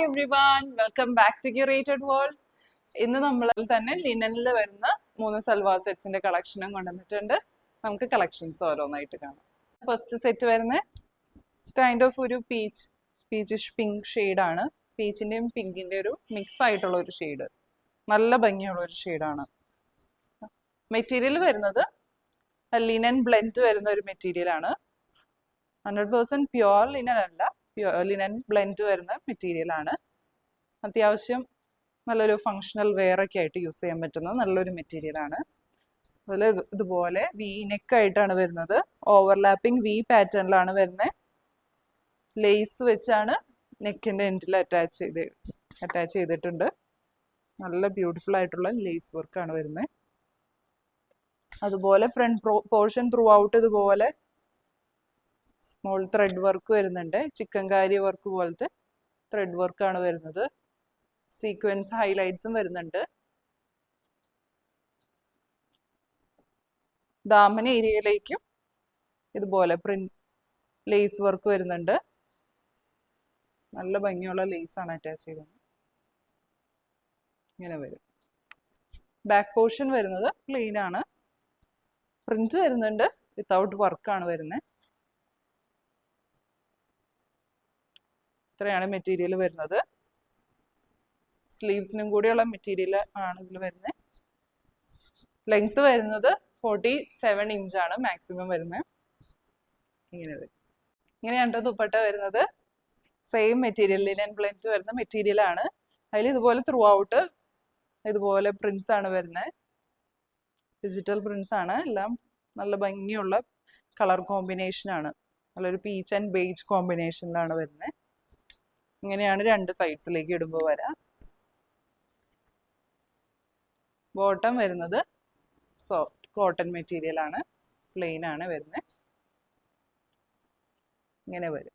Everyone, welcome back to curated world. ഇന്ന് നമ്മൾ തന്നെ ലിനനിൽ വരുന്ന 3 സൽവാർ സെറ്റ്സിന്റെ കളക്ഷനും കൊണ്ടുവന്നിട്ടുണ്ട്. നമുക്ക് കളക്ഷൻസ് ഓരോന്നായിട്ട് കാണാം. ഫസ്റ്റ് സെറ്റ് വരുന്ന കൈൻഡ് ഓഫ് ഒരു പീച്ചിഷ് പിങ്ക് ഷെയ്ഡാണ്. പീച്ചിന്റെയും പിങ്കിന്റെ ഒരു മിക്സ് ആയിട്ടുള്ള ഒരു ഷെയ്ഡ്, നല്ല ഭംഗിയുള്ള ഒരു ഷെയ്ഡാണ്. മെറ്റീരിയൽ വരുന്നത് ലിനൻ ബ്ലെൻഡ് വരുന്ന ഒരു മെറ്റീരിയൽ ആണ്. 100% പ്യുവർ ലിനൻ അല്ല, ലിനൻ ബ്ലെൻഡ് വരുന്ന മെറ്റീരിയൽ ആണ്. അത്യാവശ്യം നല്ലൊരു ഫങ്ഷണൽ വെയർ ഒക്കെ ആയിട്ട് യൂസ് ചെയ്യാൻ പറ്റുന്ന നല്ലൊരു മെറ്റീരിയൽ ആണ്. അതുപോലെ ഇതുപോലെ വി നെക്ക് ആയിട്ടാണ് വരുന്നത്. ഓവർലാപ്പിംഗ് വി പാറ്റേണിലാണ് വരുന്നത്. ലേസ് വെച്ചാണ് നെക്കിന്റെ എൻഡിൽ അറ്റാച്ച് ചെയ്തിട്ടുണ്ട്. നല്ല ബ്യൂട്ടിഫുൾ ആയിട്ടുള്ള ലേസ് വർക്കാണ് വരുന്നത്. അതുപോലെ ഫ്രണ്ട് പോർഷൻ ത്രൂ ഔട്ട് ഇതുപോലെ സ്മോൾ ത്രെഡ് വർക്ക് വരുന്നുണ്ട്. ചിക്കൻകാരി വർക്ക് പോലത്തെ ത്രെഡ് വർക്കാണ് വരുന്നത്. സീക്വൻസ് ഹൈലൈറ്റ്സും വരുന്നുണ്ട്. ദാമൻ ഏരിയയിലേക്കും ഇതുപോലെ പ്രിന്റ് ലേസ് വർക്ക് വരുന്നുണ്ട്. നല്ല ഭംഗിയുള്ള ലേസ് ആണ് അറ്റാച്ച് ചെയ്തത്. ഇങ്ങനെ വരും. ബാക്ക് പോർഷൻ വരുന്നത് പ്ലെയിൻ ആണ്. പ്രിന്റ് വരുന്നുണ്ട്, വിത്തൗട്ട് വർക്കാണ് വരുന്നത്. ഇത്രയാണ് മെറ്റീരിയൽ വരുന്നത്. സ്ലീവ്സിനും കൂടിയുള്ള മെറ്റീരിയൽ ആണ് ഇതിൽ വരുന്നത്. ലെങ്ത് വരുന്നത് 47 ഇഞ്ചാണ് മാക്സിമം വരുന്നത്. ഇങ്ങനെ വരും. ഇങ്ങനെയാണ് ദുപ്പട്ട വരുന്നത്. സെയിം മെറ്റീരിയൽ, ലിനൻ ബ്ലെൻഡ് വരുന്ന മെറ്റീരിയൽ ആണ്. അതിൽ ഇതുപോലെ ത്രൂ ഔട്ട് ഇതുപോലെ പ്രിന്റ്സ് ആണ് വരുന്നത്. ഡിജിറ്റൽ പ്രിന്റ്സ് ആണ്. എല്ലാം നല്ല ഭംഗിയുള്ള കളർ കോമ്പിനേഷൻ ആണ്. നല്ലൊരു പീച്ച് ആൻഡ് ബേജ് കോമ്പിനേഷനിലാണ് വരുന്നത്. ഇങ്ങനെയാണ് രണ്ട് സൈഡ്സിലേക്ക് ഇടുമ്പോൾ വരാം. ബോട്ടം വരുന്നത് സോഫ്റ്റ് കോട്ടൺ മെറ്റീരിയൽ ആണ്. പ്ലെയിൻ ആണ് വരുന്നത്. ഇങ്ങനെ വരും.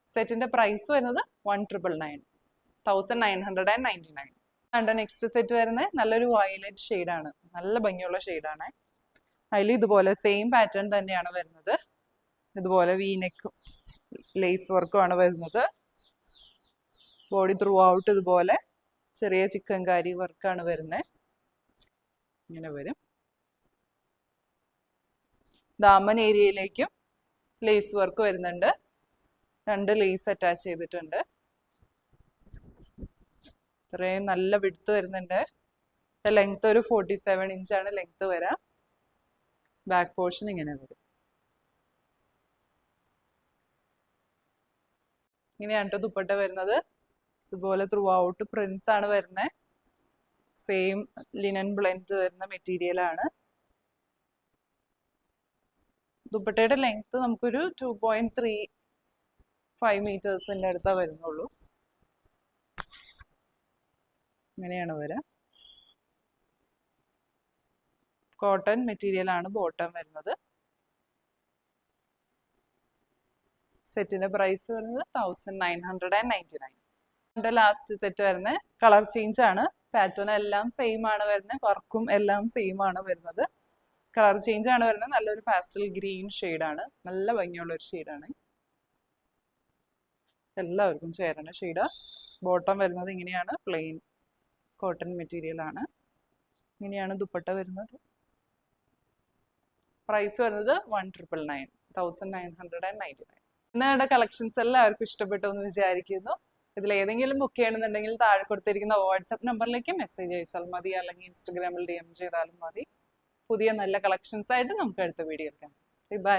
സെറ്റിന്റെ പ്രൈസ് വരുന്നത് 1999. കണ്ട നെക്സ്റ്റ് സെറ്റ് വരുന്നത് നല്ലൊരു വയലറ്റ് ഷെയ്ഡാണ്. നല്ല ഭംഗിയുള്ള ഷെയ്ഡാണ്. അതിൽ ഇതുപോലെ സെയിം പാറ്റേൺ തന്നെയാണ് വരുന്നത്. ഇതുപോലെ വീനെക്കും ലേസ് വർക്കും ആണ് വരുന്നത്. ബോഡി ത്രൂ ഔട്ട് ഇതുപോലെ ചെറിയ ചിക്കൻകാരി വർക്കാണ് വരുന്നത്. ഇങ്ങനെ വരും. ദാമൻ ഏരിയയിലേക്കും ലേസ് വർക്ക് വരുന്നുണ്ട്. 2 ലേസ് അറ്റാച്ച് ചെയ്തിട്ടുണ്ട്. ഇത്രയും നല്ല വിഡ്ത്ത് വരുന്നുണ്ട്. ലെങ്ത് ഒരു 47 ഇഞ്ചാണ് ലെങ്ത് വരാം. ബാക്ക് പോർഷൻ ഇങ്ങനെ വരും. ഇങ്ങനെയാണ് ദുപ്പട്ട വരുന്നത്. ഇതുപോലെ ത്രൂ ഔട്ട് പ്രിന്റ്സ് ആണ് വരുന്നത്. സെയിം ലിനൻ ബ്ലെൻഡ് വരുന്ന മെറ്റീരിയൽ ആണ്. ദുപ്പട്ടയുടെ ലെങ്ത് നമുക്കൊരു 2.35 മീറ്റേഴ്സിന്റെ അടുത്താ വരുന്നുള്ളൂ. ഇങ്ങനെയാണ് വരാം. കോട്ടൺ മെറ്റീരിയൽ ആണ് ബോട്ടം വരുന്നത്. സെറ്റിന്റെ പ്രൈസ് വരുന്നത് 1999. ലാസ്റ്റ് സെറ്റ് വരുന്നത് കളർ ചേഞ്ച് ആണ്. പാറ്റേൺ എല്ലാം സെയിം ആണ് വരുന്നത്. വർക്കും എല്ലാം സെയിം ആണ് വരുന്നത്. കളർ ചേഞ്ച് ആണ് വരുന്നത്. നല്ലൊരു പാസ്റ്റൽ ഗ്രീൻ ഷെയ്ഡാണ്. നല്ല ഭംഗിയുള്ള ഒരു ഷെയ്ഡാണ്. എല്ലാവർക്കും ചേരുന്ന ഷെയ്ഡാ. ബോട്ടം വരുന്നത് ഇങ്ങനെയാണ്. പ്ലെയിൻ കോട്ടൺ മെറ്റീരിയൽ ആണ്. ഇങ്ങനെയാണ് ദുപ്പട്ട വരുന്നത്. പ്രൈസ് വരുന്നത് 1999. ഇന്നയുടെ കളക്ഷൻസ് എല്ലാവർക്കും ഇഷ്ടപ്പെട്ടു എന്ന് വിചാരിക്കുന്നു. ഇതിൽ ഏതെങ്കിലും ബുക്ക് ചെയ്യണമെന്നുണ്ടെങ്കിൽ താഴെ കൊടുത്തിരിക്കുന്ന വാട്സ്ആപ്പ് നമ്പറിലേക്ക് മെസ്സേജ് അയച്ചാൽ മതി, അല്ലെങ്കിൽ ഇൻസ്റ്റഗ്രാമിൽ DM ചെയ്താലും മതി. പുതിയ നല്ല കളക്ഷൻസ് ആയിട്ട് നമുക്ക് അടുത്ത വീഡിയോ എടുക്കാം. ബൈ.